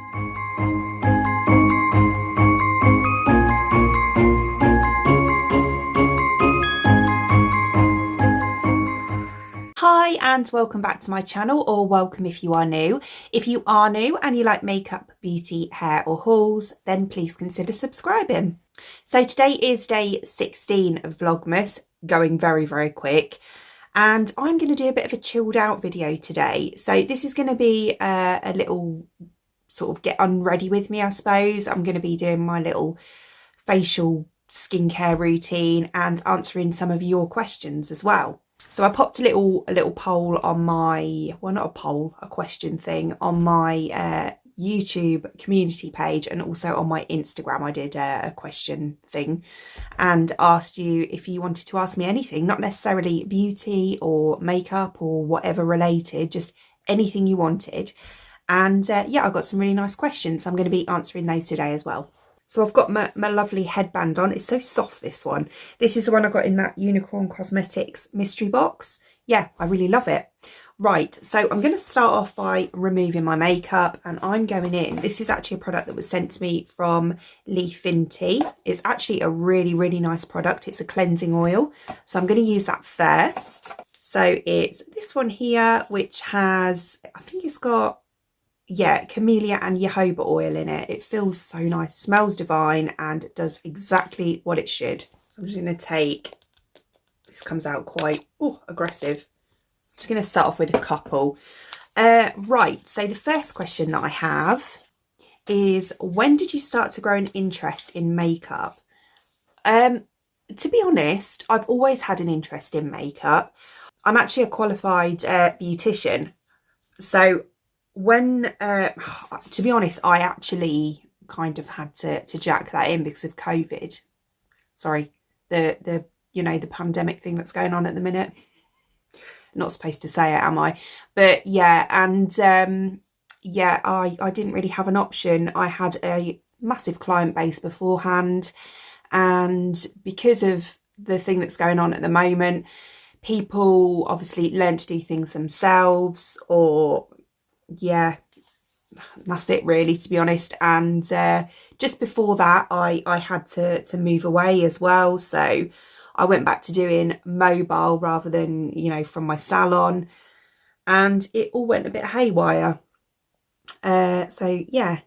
Hi and welcome back to my channel, or welcome if you are new. If you are new and you like makeup, beauty, hair or hauls, then please consider subscribing. So today is day 16 of Vlogmas, going very quick, and I'm going to do a bit of a chilled out video today. So this is going to be a little sort of get unready with me, I suppose. I'm going to be doing my little facial skincare routine and answering some of your questions as well. So I popped a little poll on my, well, not a poll, a question thing on my YouTube community page, and also on my Instagram I did a question thing and asked you if you wanted to ask me anything, not necessarily beauty or makeup or whatever related, just anything you wanted. And yeah, I got some really nice questions, so I'm going to be answering those today as well. So I've got my lovely headband on. It's so soft, this one. This is the one I got in that Unicorn Cosmetics mystery box. Yeah, I really love it. Right, so I'm going to start off by removing my makeup, and I'm going in. This is actually a product that was sent to me from Leafinty. It's actually a really nice product. It's a cleansing oil. So I'm going to use that first. So it's this one here, which has, I think it's got, yeah, camellia and jojoba oil in it. It feels so nice, smells divine, and does exactly what it should. So I'm just going to take, this comes out quite aggressive. I'm just going to start off with a couple. Right, so the first question that I have is, when did you start to grow an interest in makeup? To be honest, I've always had an interest in makeup. I'm actually a qualified beautician, so when to be honest, I actually kind of had to jack that in because of COVID. Sorry, the you know, the pandemic thing that's going on at the minute. Not supposed to say it, am I? But yeah, and yeah, I didn't really have an option. I had a massive client base beforehand, and because of the thing that's going on at the moment, people obviously learn to do things themselves, or yeah, that's it really, to be honest. And just before that, I had to move away as well, so I went back to doing mobile rather than, you know, from my salon, and it all went a bit haywire. So yeah,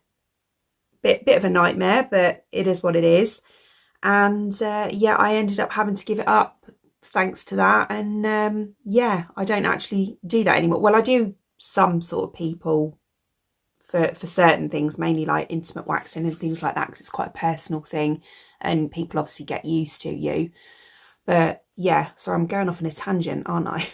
bit of a nightmare, but it is what it is. And yeah, I ended up having to give it up thanks to that. And yeah, I don't actually do that anymore. Well, I do some sort of people for certain things, mainly like intimate waxing and things like that, because it's quite a personal thing and people obviously get used to you. But yeah, so I'm going off on a tangent, aren't I?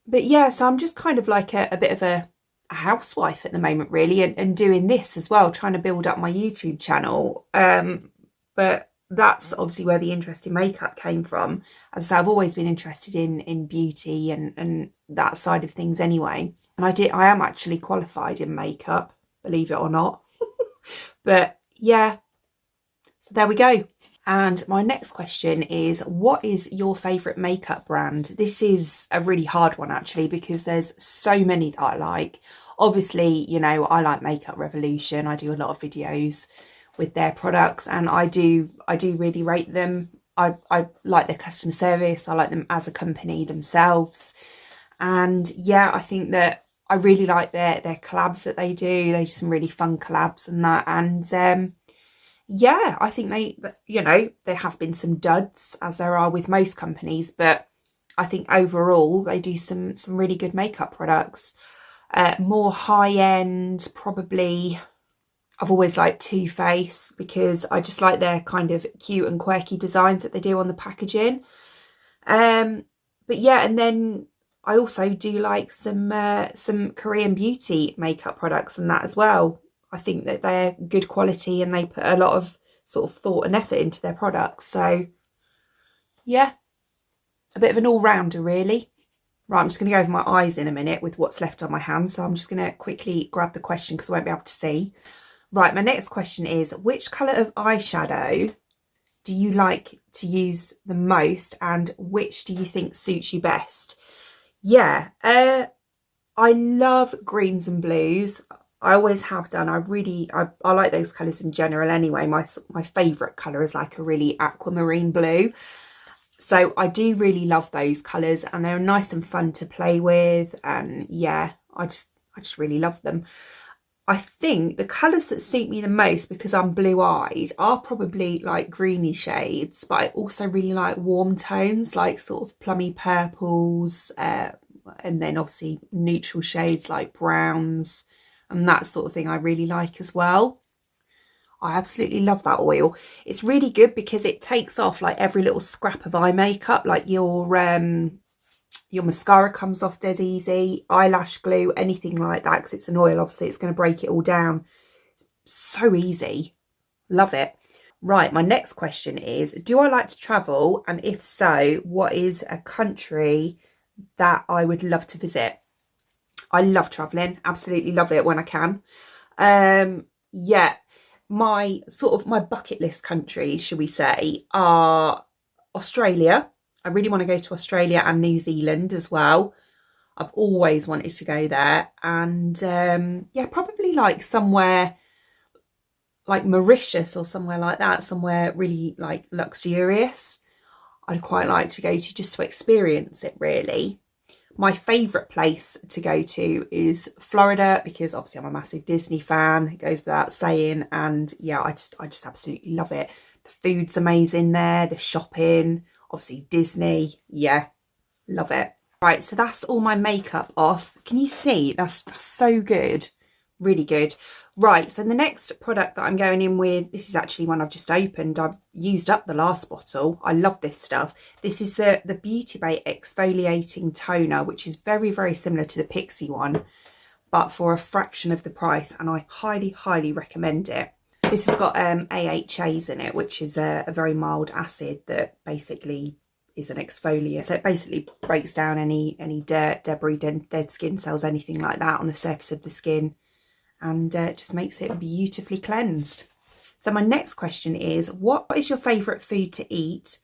But yeah, so I'm just kind of like a bit of a housewife at the moment, really, and doing this as well, trying to build up my YouTube channel. But that's obviously where the interest in makeup came from. As I say, I've always been interested in beauty and that side of things anyway. And I am actually qualified in makeup, believe it or not. But yeah, so there we go. And my next question is, what is your favourite makeup brand? This is a really hard one actually, because there's so many that I like. Obviously, you know, I like Makeup Revolution. I do a lot of videos with their products, and I do really rate them. I like their customer service. I like them as a company themselves. And yeah, I think that I really like their collabs that they do. They do some really fun collabs and that. And yeah, I think they, you know, there have been some duds, as there are with most companies, but I think overall they do some really good makeup products. More high end, probably, I've always liked Too Faced, because I just like their kind of cute and quirky designs that they do on the packaging. But yeah, and then I also do like some Korean beauty makeup products and that as well. I think that they're good quality and they put a lot of sort of thought and effort into their products. So yeah, a bit of an all-rounder really. Right, I'm just going to go over my eyes in a minute with what's left on my hands. So I'm just going to quickly grab the question because I won't be able to see. Right, my next question is, which colour of eyeshadow do you like to use the most, and which do you think suits you best? Yeah, I love greens and blues. I always have done. I like those colours in general anyway. My favourite colour is like a really aquamarine blue. So I do really love those colours, and they're nice and fun to play with. And yeah, I just really love them. I think the colours that suit me the most, because I'm blue-eyed, are probably like greeny shades, but I also really like warm tones, like sort of plummy purples, and then obviously neutral shades like browns and that sort of thing I really like as well. I absolutely love that oil. It's really good because it takes off like every little scrap of eye makeup, like your mascara comes off dead easy, eyelash glue, anything like that, because it's an oil, obviously it's going to break it all down. It's so easy. Love it. Right, my next question is, do I like to travel? And if so, what is a country that I would love to visit? I love traveling, absolutely love it when I can. Yeah, my bucket list countries, should we say, are Australia. I really want to go to Australia and New Zealand as well. I've always wanted to go there. And yeah, probably like somewhere like Mauritius or somewhere like that, somewhere really like luxurious. I'd quite like to go to just to experience it, really. My favourite place to go to is Florida, because obviously I'm a massive Disney fan. It goes without saying. And yeah, I just absolutely love it. The food's amazing there, the shopping, obviously Disney. Yeah, love it. Right, so that's all my makeup off. Can you see? That's so good. Really good. Right, so the next product that I'm going in with, this is actually one I've just opened. I've used up the last bottle. I love this stuff. This is the Beauty Bay Exfoliating Toner, which is very, very similar to the Pixie one, but for a fraction of the price, and I highly, highly recommend it. This has got AHAs in it, which is a very mild acid that basically is an exfoliant. So it basically breaks down any dirt, debris, dead skin cells, anything like that on the surface of the skin, and just makes it beautifully cleansed. So my next question is, what is your favourite food to eat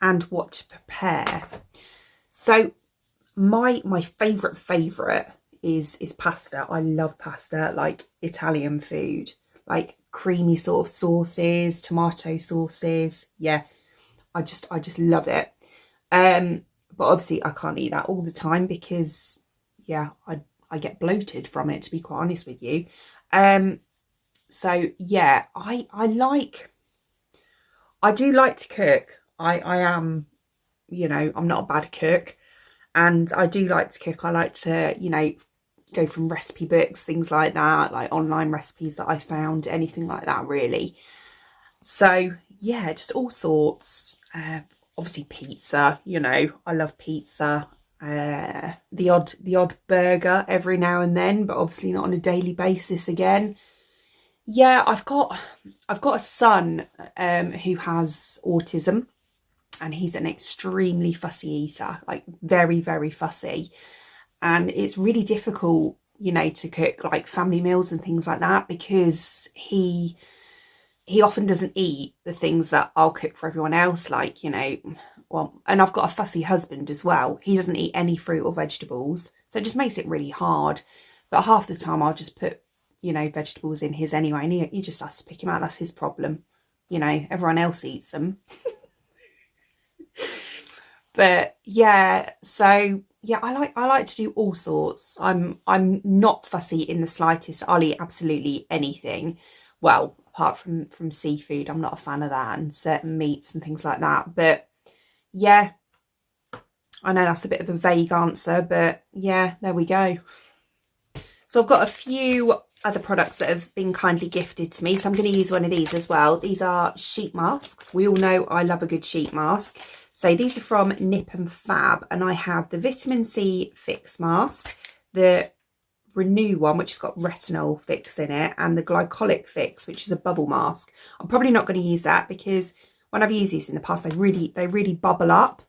and what to prepare? So my favourite is pasta. I love pasta, like Italian food, like creamy sort of sauces, tomato sauces. Yeah, I just love it. But obviously I can't eat that all the time because yeah, I get bloated from it, to be quite honest with you. So yeah, I do like to cook. I am, you know, I'm not a bad cook, and I do like to cook. I like to, you know, go from recipe books, things like that, like online recipes that I found, anything like that really. So yeah, just all sorts. Obviously pizza, you know, I love pizza. The odd burger every now and then, but obviously not on a daily basis again. Yeah, I've got a son who has autism, and he's an extremely fussy eater, like very, very fussy. And it's really difficult, you know, to cook like family meals and things like that, because he often doesn't eat the things that I'll cook for everyone else, like, you know, well, and I've got a fussy husband as well. He doesn't eat any fruit or vegetables, so it just makes it really hard. But half the time I'll just put, you know, vegetables in his anyway, and he just has to pick him out. That's his problem. You know, everyone else eats them. But yeah, so yeah, I like to do all sorts. I'm not fussy in the slightest. I'll eat absolutely anything. Well, apart from seafood, I'm not a fan of that, and certain meats and things like that. But yeah, I know that's a bit of a vague answer, but yeah, there we go. So I've got a few other products that have been kindly gifted to me, so I'm going to use one of these as well. These are sheet masks. We all know I love a good sheet mask. So these are from Nip and Fab, and I have the Vitamin C Fix Mask, the Renew one, which has got retinol fix in it, and the Glycolic Fix, which is a bubble mask. I'm probably not going to use that because when I've used these in the past, they really bubble up.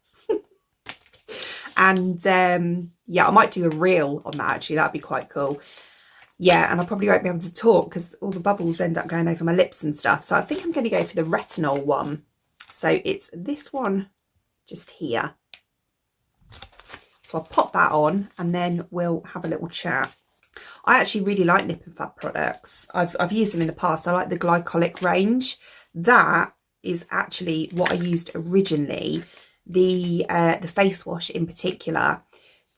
And yeah, I might do a reel on that actually. That'd be quite cool. Yeah, and I probably won't be able to talk because all the bubbles end up going over my lips and stuff. So I think I'm going to go for the retinol one. So it's this one just here. So I'll pop that on and then we'll have a little chat. I actually really like Nip and Fab products. I've used them in the past. I like the glycolic range. That is actually what I used originally. The face wash in particular,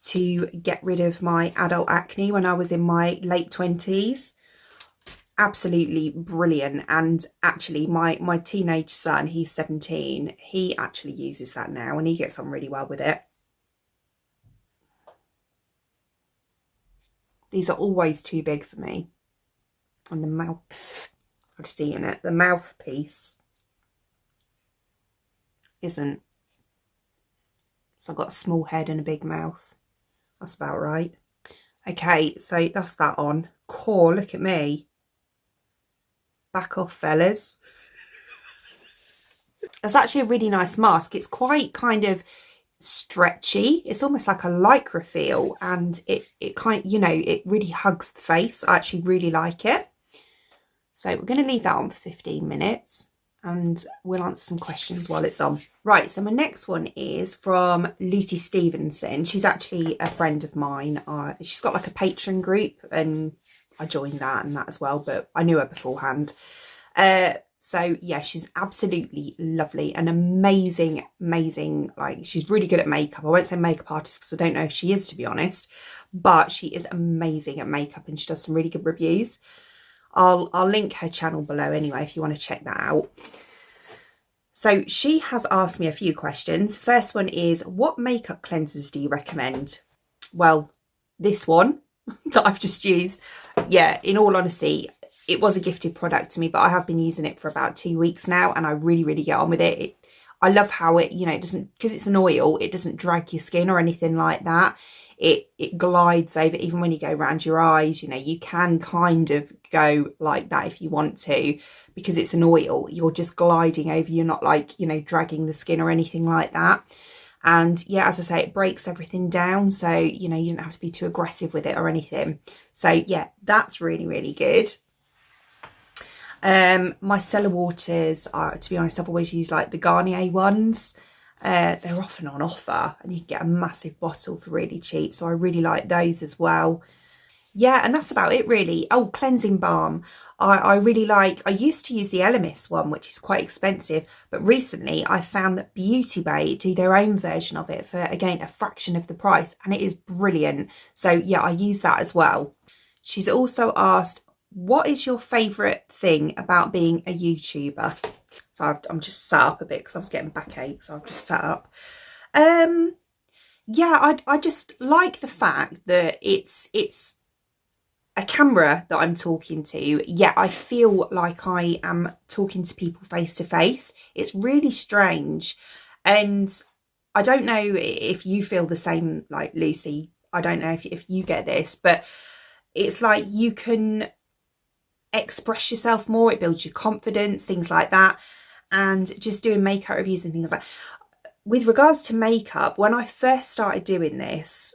to get rid of my adult acne when I was in my late 20s. Absolutely brilliant. And actually my teenage son, he's 17, he actually uses that now and he gets on really well with it. These are always too big for me. And the mouth, I've just eaten it, the mouthpiece isn't. So I've got a small head and a big mouth. That's about right. Okay, so that's that on. Core, look at me. Back off, fellas. That's actually a really nice mask. It's quite kind of stretchy. It's almost like a lycra feel, and it kind, you know, it really hugs the face. I actually really like it. So we're going to leave that on for 15 minutes and we'll answer some questions while it's on. Right, so my next one is from Lucy Stevenson. She's actually a friend of mine. She's got like a Patreon group and I joined that and that as well, but I knew her beforehand. So yeah, she's absolutely lovely and amazing, like she's really good at makeup. I won't say makeup artist because I don't know if she is, to be honest, but she is amazing at makeup and she does some really good reviews. I'll link her channel below anyway if you want to check that out. So she has asked me a few questions. First one is, what makeup cleansers do you recommend? Well, this one that I've just used, yeah, in all honesty, it was a gifted product to me, but I have been using it for about 2 weeks now and I really get on with it. I love how it, you know, it doesn't, because it's an oil, it doesn't drag your skin or anything like that. It glides over, even when you go around your eyes, you know, you can kind of go like that if you want to, because it's an oil, you're just gliding over, you're not like, you know, dragging the skin or anything like that. And yeah, as I say, it breaks everything down, so you know, you don't have to be too aggressive with it or anything. So yeah, that's really good. Micellar Waters, to be honest, I've always used like the Garnier ones. They're often on offer and you can get a massive bottle for really cheap, so I really like those as well. Yeah, and that's about it really. Oh, cleansing balm. I really like, I used to use the Elemis one, which is quite expensive, but recently I found that Beauty Bay do their own version of it for, again, a fraction of the price, and it is brilliant. So yeah, I use that as well. She's also asked, what is your favourite thing about being a YouTuber? So I'm just sat up a bit because I was getting backache, so I've just sat up. Yeah, I just like the fact that it's a camera that I'm talking to, yet I feel like I am talking to people face to face. It's really strange. And I don't know if you feel the same, like Lucy. I don't know if you get this, but it's like you can express yourself more. It builds your confidence, things like that. And just doing makeup reviews and things like that. With regards to makeup, when I first started doing this,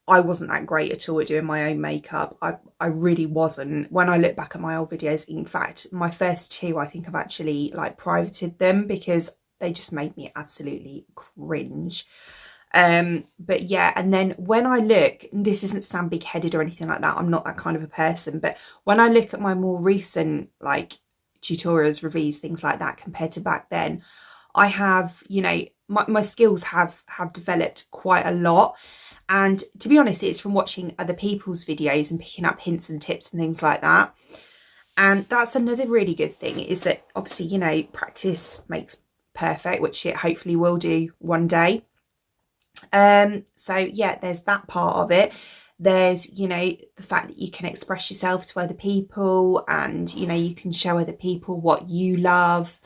I wasn't that great at all at doing my own makeup. I really wasn't. When I look back at my old videos, in fact, my first two, I think I've actually like privated them because they just made me absolutely cringe. But yeah, and then when I look, this isn't sound big-headed or anything like that, I'm not that kind of a person, but when I look at my more recent like tutorials, reviews, things like that compared to back then, I have, you know, my skills have developed quite a lot. And to be honest, it's from watching other people's videos and picking up hints and tips and things like that. And that's another really good thing, is that obviously, you know, practice makes perfect, which it hopefully will do one day. So yeah, there's that part of it. There's, you know, the fact that you can express yourself to other people and, you know, you can show other people what you love.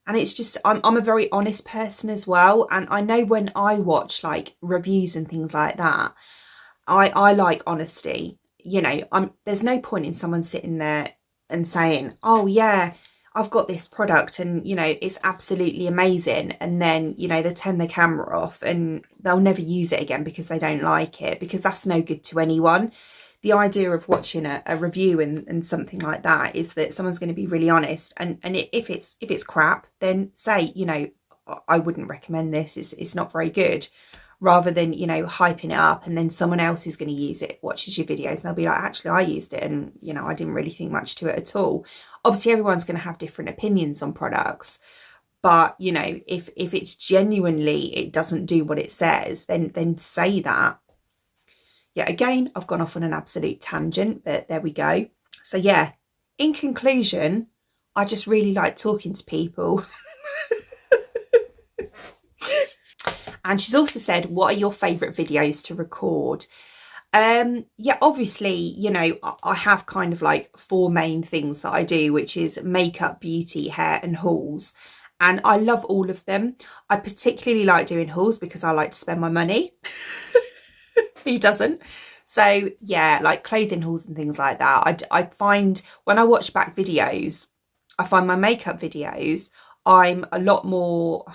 And it's just, I'm a very honest person as well. And I know when I watch like reviews and things like that, I like honesty. You know, there's no point in someone sitting there and saying, oh yeah, I've got this product and, you know, it's absolutely amazing. And then, you know, they turn the camera off and they'll never use it again because they don't like it, because that's no good to anyone. The idea of watching a review and something like that is that someone's going to be really honest, and if it's crap, then say, you know, I wouldn't recommend this, it's not very good, rather than, you know, hyping it up and then someone else is going to use it, watches your videos, and they'll be like, actually, I used it and, you know, I didn't really think much to it at all. Obviously, everyone's going to have different opinions on products. But, you know, if it's genuinely, it doesn't do what it says, then say that. Yeah, again, I've gone off on an absolute tangent, but there we go. So yeah, in conclusion, I just really like talking to people. And she's also said, what are your favourite videos to record? Yeah, obviously, you know, I have kind of like 4 main things that I do, which is makeup, beauty, hair and hauls. And I love all of them. I particularly like doing hauls because I like to spend my money. Who doesn't? So yeah, like clothing hauls and things like that. I find when I watch back videos, I find my makeup videos, I'm a lot more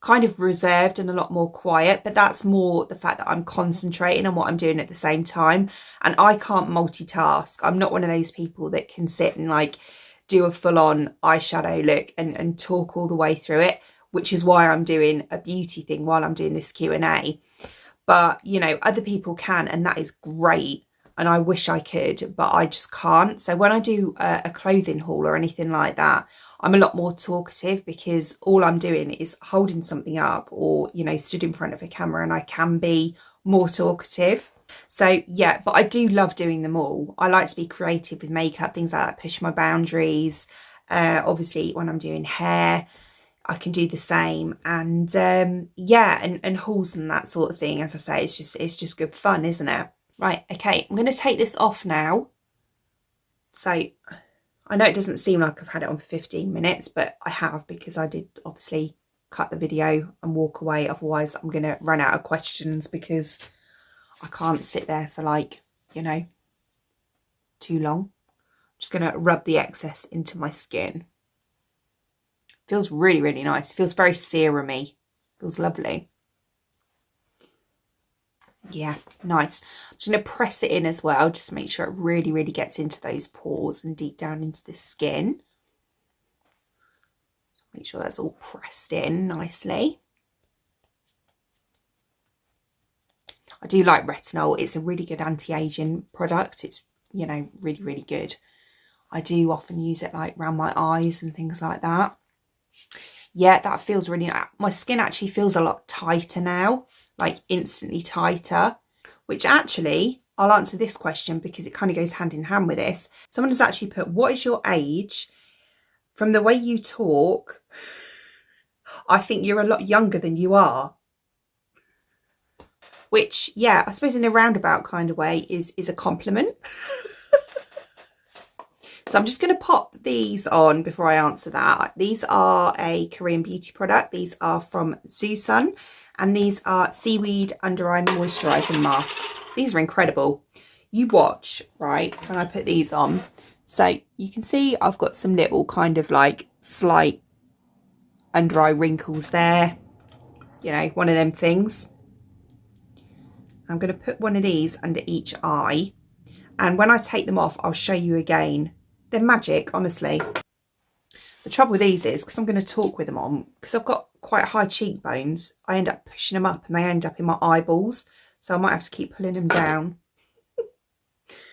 kind of reserved and a lot more quiet, but that's more the fact that I'm concentrating on what I'm doing at the same time, and I can't multitask. I'm not one of those people that can sit and like do a full-on eyeshadow look and talk all the way through it, which is why I'm doing a beauty thing while I'm doing this Q&A. But you know, other people can, and that is great, and I wish I could, but I just can't. So when I do a clothing haul or anything like that, I'm a lot more talkative because all I'm doing is holding something up or, you know, stood in front of a camera, and I can be more talkative. So yeah, but I do love doing them all. I like to be creative with makeup, things like that, push my boundaries. Obviously when I'm doing hair, I can do the same. And yeah, and hauls and that sort of thing. As I say, it's just good fun, isn't it? Right, okay, I'm going to take this off now. So I know it doesn't seem like I've had it on for 15 minutes, but I have, because I did obviously cut the video and walk away. Otherwise, I'm going to run out of questions because I can't sit there for like, you know, too long. I'm just going to rub the excess into my skin. Feels really, really nice. It feels very serumy. Feels lovely. Yeah, nice. I'm just going to press it in as well, just to make sure it really, really gets into those pores and deep down into the skin. Make sure that's all pressed in nicely. I do like retinol. It's a really good anti-aging product. It's, you know, really, really good. I do often use it like around my eyes and things like that. Yeah, that feels really nice. My skin actually feels a lot tighter now, like instantly tighter, which actually, I'll answer this question because it kind of goes hand in hand with this. Someone has actually put, what is your age? From the way you talk, I think you're a lot younger than you are. Which, yeah, I suppose in a roundabout kind of way is a compliment. So I'm just going to pop these on before I answer that. These are a Korean beauty product. These are from zoo.son, and these are Seaweed Under Eye Moisturizing Masks. These are incredible. You watch, right, when I put these on. So you can see I've got some little kind of like slight under eye wrinkles there. You know, one of them things. I'm going to put one of these under each eye. And when I take them off, I'll show you again. They're magic, honestly. The trouble with these is, because I'm going to talk with them on, because I've got quite high cheekbones, I end up pushing them up and they end up in my eyeballs. So I might have to keep pulling them down.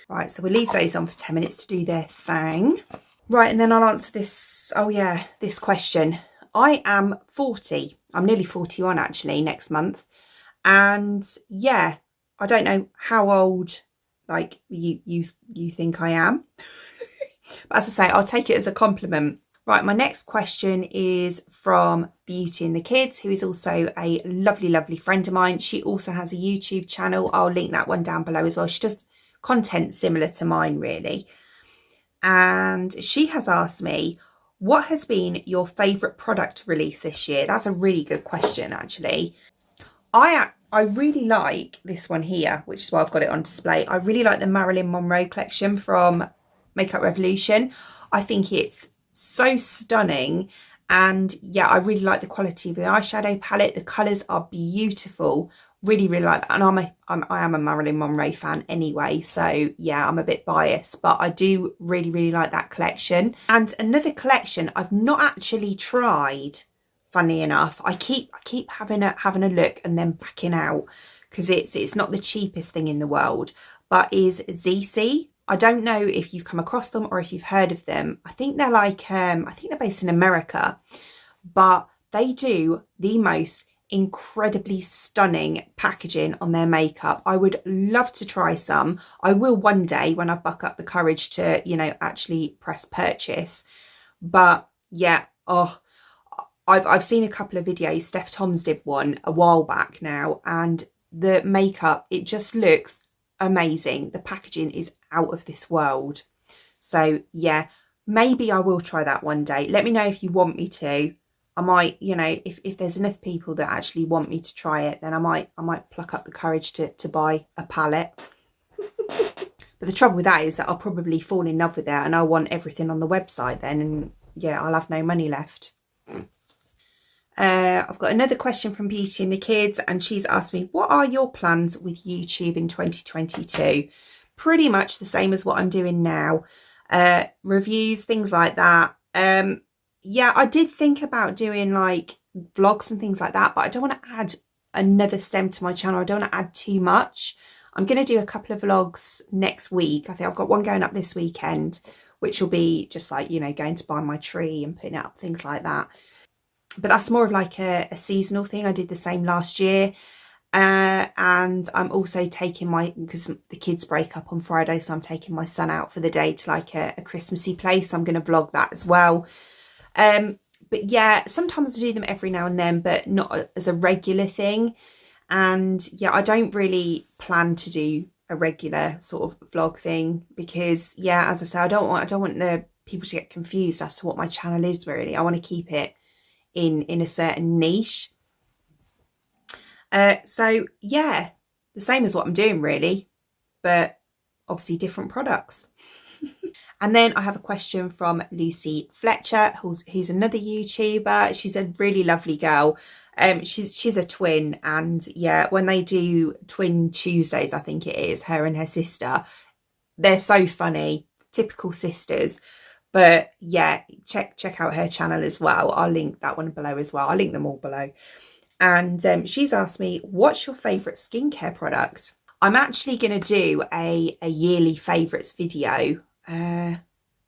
Right, so we'll leave those on for 10 minutes to do their thing. Right, and then I'll answer this, oh yeah, this question. I am 40. I'm nearly 41 actually next month. And yeah, I don't know how old like you think I am. But as I say, I'll take it as a compliment. Right, my next question is from Beauty and the Kids, who is also a lovely, lovely friend of mine. She also has a YouTube channel. I'll link that one down below as well. She does content similar to mine, really. And she has asked me, what has been your favourite product release this year? That's a really good question, actually. I really like this one here, which is why I've got it on display. I really like the Marilyn Monroe collection from Makeup Revolution. I think it's so stunning, and yeah, I really like the quality of the eyeshadow palette. The colours are beautiful. Really, really like that. And I am a Marilyn Monroe fan anyway, so yeah, I'm a bit biased, but I do really, really like that collection. And another collection I've not actually tried funny enough. I keep having a look and then backing out because it's not the cheapest thing in the world, but is ZC. I don't know if you've come across them or if you've heard of them. I think they're like I think they're based in America, but they do the most incredibly stunning packaging on their makeup. I would love to try some. I will one day when I buck up the courage to, you know, actually press purchase. But yeah, oh, I've seen a couple of videos. Steph Toms did one a while back now, and the makeup, it just looks amazing. The packaging is out of this world. So yeah, maybe I will try that one day. Let me know if you want me to. I might, you know, if there's enough people that actually want me to try it, then I might pluck up the courage to buy a palette. But the trouble with that is that I'll probably fall in love with it and I'll want everything on the website then, and yeah, I'll have no money left. I've got another question from Beauty and the Kids, and she's asked me, what are your plans with YouTube in 2022? Pretty much the same as what I'm doing now. Reviews, things like that. Yeah, I did think about doing like vlogs and things like that, but I don't want to add another stem to my channel. I don't want to add too much. I'm going to do a couple of vlogs next week. I think I've got one going up this weekend, which will be just like, you know, going to buy my tree and putting it up, things like that. But that's more of like a seasonal thing. I did the same last year. And I'm also taking because the kids break up on Friday, so I'm taking my son out for the day to like a Christmassy place. I'm going to vlog that as well. But yeah, sometimes I do them every now and then, but not as a regular thing. And yeah, I don't really plan to do a regular sort of vlog thing because yeah, as I say, I don't want the people to get confused as to what my channel is really. I want to keep it in a certain niche. So yeah, the same as what I'm doing really, but obviously different products. And then I have a question from Lucy Fletcher, who's another YouTuber. She's a really lovely girl. She's a twin, and yeah, when they do Twin Tuesdays, I think it is, her and her sister, they're so funny, typical sisters. But yeah, check out her channel as well. I'll link that one below as well. I'll link them all below. And she's asked me, what's your favourite skincare product? I'm actually going to do a yearly favourites video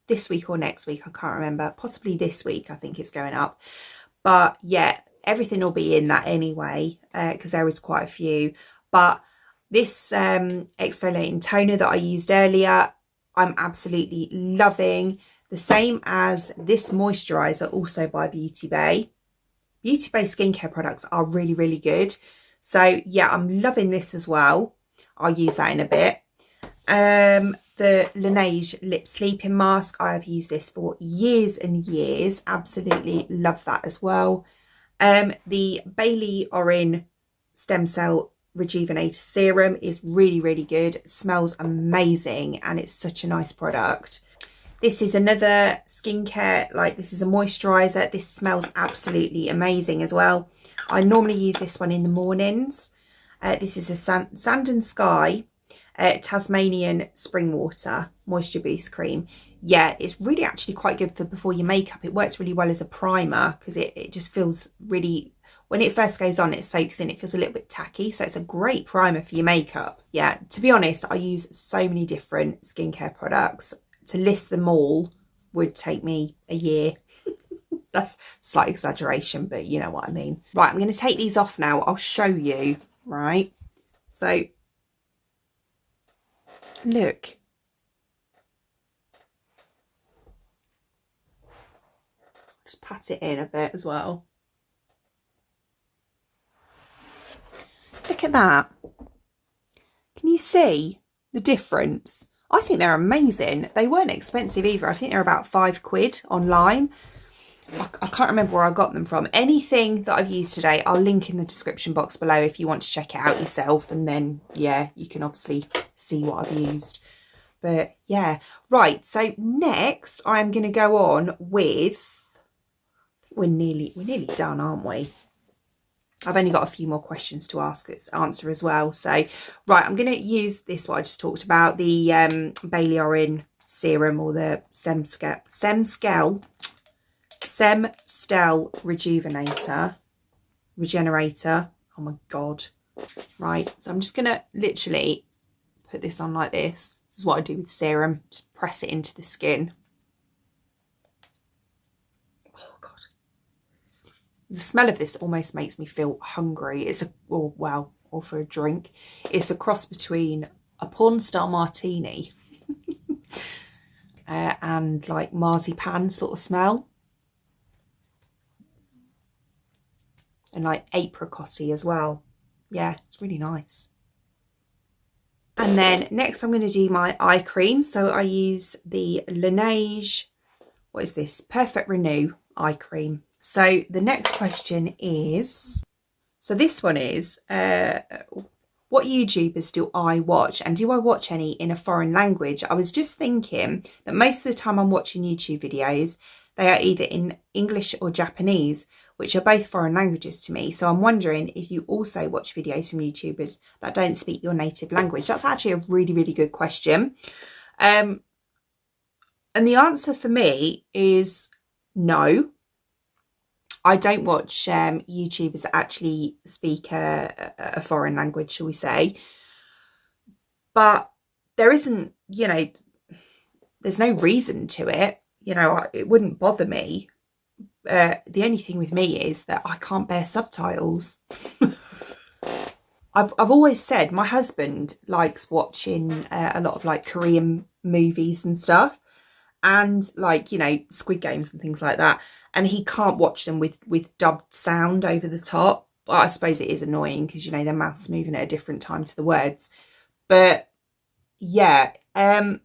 this week or next week. I can't remember. Possibly this week, I think it's going up. But yeah, everything will be in that anyway, because there is quite a few. But this exfoliating toner that I used earlier, I'm absolutely loving. The same as this moisturizer, also by Beauty Bay. Beauty Bay skincare products are really, really good. So yeah, I'm loving this as well. I'll use that in a bit. The Laneige lip sleeping mask, I have used this for years and years. Absolutely love that as well. The Bailey Orin Stem Cell Rejuvenator Serum is really, really good. It smells amazing and it's such a nice product. This is another skincare, like this is a moisturizer. This smells absolutely amazing as well. I normally use this one in the mornings. This is a Sand and Sky Tasmanian Spring Water Moisture Boost Cream. Yeah, it's really actually quite good for before your makeup. It works really well as a primer because it just feels really, when it first goes on, it soaks in, it feels a little bit tacky. So it's a great primer for your makeup. Yeah, to be honest, I use so many different skincare products. To list them all would take me a year. That's a slight exaggeration, but you know what I mean. Right, I'm going to take these off now. I'll show you, right? So, look. Just pat it in a bit as well. Look at that. Can you see the difference? I think they're amazing. They weren't expensive either. I think they're about £5 online. I can't remember where I got them from. Anything that I've used today, I'll link in the description box below if you want to check it out yourself. And then, yeah, you can obviously see what I've used. But yeah, right. So next I'm going to go on with, we're nearly done, aren't we? I've only got a few more questions to answer as well. So, right, I'm going to use this, what I just talked about, the Bailey Orin Serum, or the Stem Stem Regenerator. Oh my God. Right, so I'm just gonna literally put this on like this. This is what I do with serum. Just press it into the skin. Oh God. The smell of this almost makes me feel hungry. It's a, or for a drink. It's a cross between a porn star martini and like marzipan sort of smell. And like apricotty as well. Yeah, it's really nice. And then next I'm going to do my eye cream. So I use the Laneige, what is this? Perfect Renew eye cream. So the next question is, so this one is, what YouTubers do I watch, and do I watch any in a foreign language? I was just thinking that most of the time I'm watching YouTube videos, they are either in English or Japanese, which are both foreign languages to me. So I'm wondering if you also watch videos from YouTubers that don't speak your native language. That's actually a really, really good question. And the answer for me is no. I don't watch YouTubers that actually speak a foreign language, shall we say. But there isn't, you know, there's no reason to it. You know, it wouldn't bother me. The only thing with me is that I can't bear subtitles. I've always said my husband likes watching a lot of like Korean movies and stuff, and like, you know, Squid Games and things like that, and he can't watch them with dubbed sound over the top. Well, I suppose it is annoying because, you know, their mouth's moving at a different time to the words. But yeah, the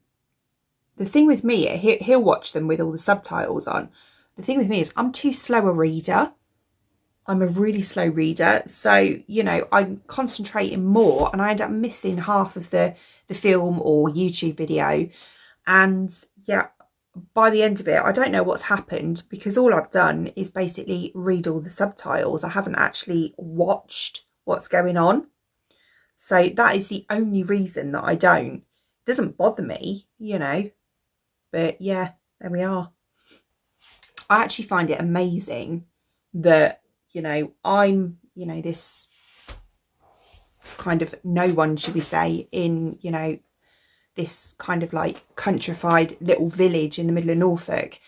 thing with me, he'll watch them with all the subtitles on. The thing with me is I'm too slow a reader. I'm a really slow reader. So, you know, I'm concentrating more and I end up missing half of the film or YouTube video. And yeah, by the end of it, I don't know what's happened because all I've done is basically read all the subtitles. I haven't actually watched what's going on. So that is the only reason that I don't. It doesn't bother me, you know. But yeah, there we are. I actually find it amazing that, you know, I'm, you know, this kind of no one, should we say, in, you know, this kind of like countrified little village in the middle of Norfolk.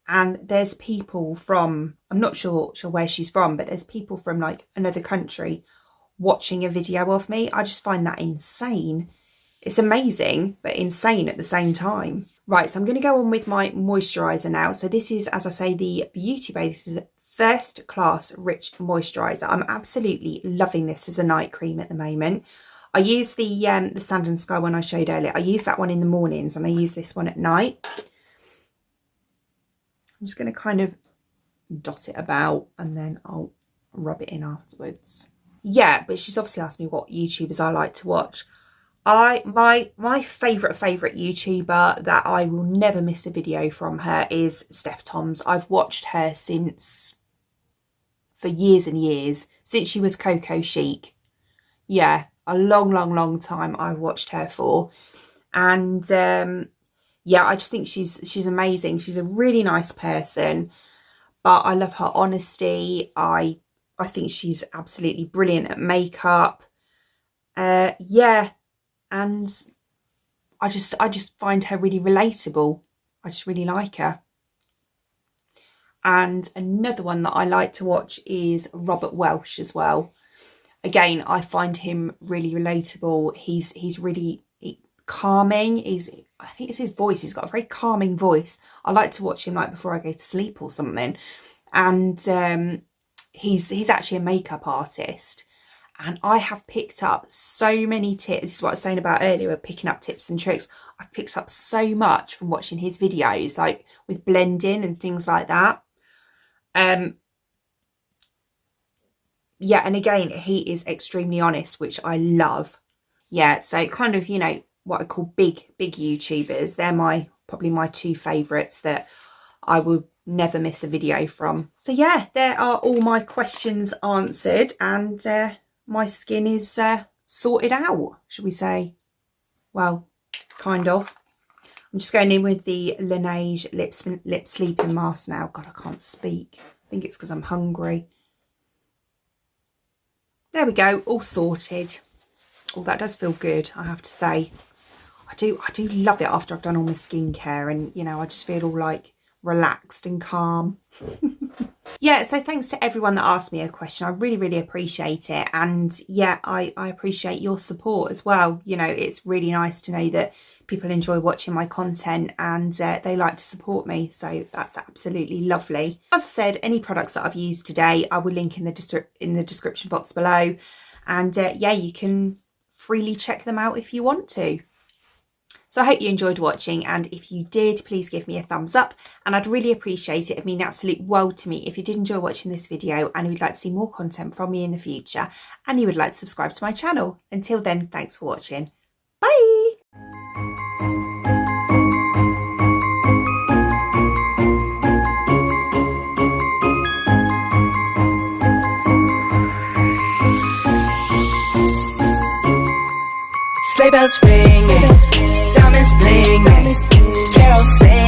And there's people from, I'm not sure where she's from, but there's people from like another country watching a video of me. I just find that insane. It's amazing, but insane at the same time. Right, so I'm going to go on with my moisturiser now. So this is, as I say, the Beauty Bay. This is a first class rich moisturiser. I'm absolutely loving this as a night cream at the moment. I use the Sand and Sky one I showed earlier. I use that one in the mornings and I use this one at night. I'm just going to kind of dot it about and then I'll rub it in afterwards. Yeah, but she's obviously asked me what YouTubers I like to watch. My favourite YouTuber that I will never miss a video from her is Steph Toms. I've watched her for years and years, since she was Coco Chic. Yeah, a long time I've watched her for. And yeah, I just think she's amazing. She's a really nice person, but I love her honesty. I think she's absolutely brilliant at makeup. Yeah. And I just find her really relatable. I just really like her. And another one that I like to watch is Robert Welch as well. Again, I find him really relatable. He's really calming. I think it's his voice. He's got a very calming voice. I like to watch him like before I go to sleep or something. And he's actually a makeup artist. And I have picked up so many tips. This is what I was saying about earlier, picking up tips and tricks. I've picked up so much from watching his videos, like with blending and things like that. Yeah, and again, he is extremely honest, which I love. Yeah, so kind of, you know, what I call big YouTubers. They're probably my two favourites that I will never miss a video from. So yeah, there are all my questions answered, and my skin is sorted out, should we say. Well, kind of. I'm just going in with the Laneige lip sleeping mask now. God, I can't speak. I think it's because I'm hungry. There we go, all sorted. Oh, that does feel good, I have to say. I do love it after I've done all my skincare, and you know, I just feel all like relaxed and calm. Yeah, so thanks to everyone that asked me a question. I really appreciate it. And yeah, I appreciate your support as well. You know, it's really nice to know that people enjoy watching my content and they like to support me. So that's absolutely lovely. As I said, any products that I've used today, I will link in the description box below. And yeah, you can freely check them out if you want to. So I hope you enjoyed watching, and if you did, please give me a thumbs up, and I'd really appreciate it. It'd mean an absolute world to me if you did enjoy watching this video and you would like to see more content from me in the future, and you would like to subscribe to my channel. Until then, thanks for watching. Bye! Sleigh bells ringing, diamonds blinging, carols singing.